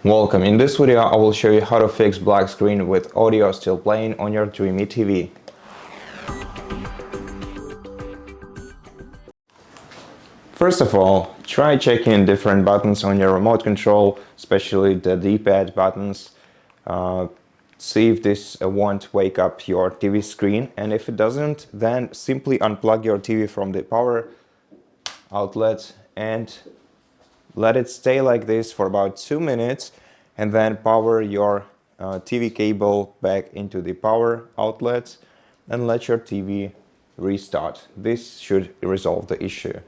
Welcome. In this video I will show you how to fix black screen with audio still playing on your DREAMETV. First of all, try checking different buttons on your remote control, especially the D-pad buttons. See if this won't wake up your TV screen, and if it doesn't, then simply unplug your TV from the power outlet and let it stay like this for about 2 minutes, and then power your TV cable back into the power outlet and let your TV restart. This should resolve the issue.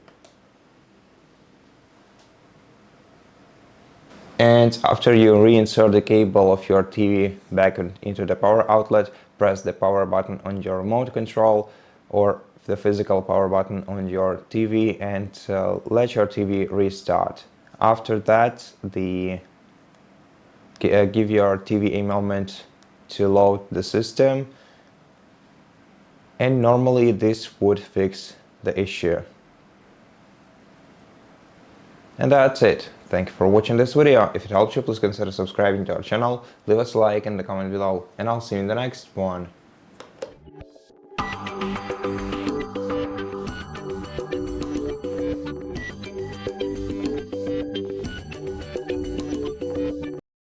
And after you reinsert the cable of your TV back into the power outlet, press the power button on your remote control or the physical power button on your TV and let your TV restart. After that, give your TV a moment to load the system, and normally this would fix the issue. And that's it. Thank you for watching this video. If it helped you, please consider subscribing to our channel, leave us a like in the comment below, and I'll see you in the next one.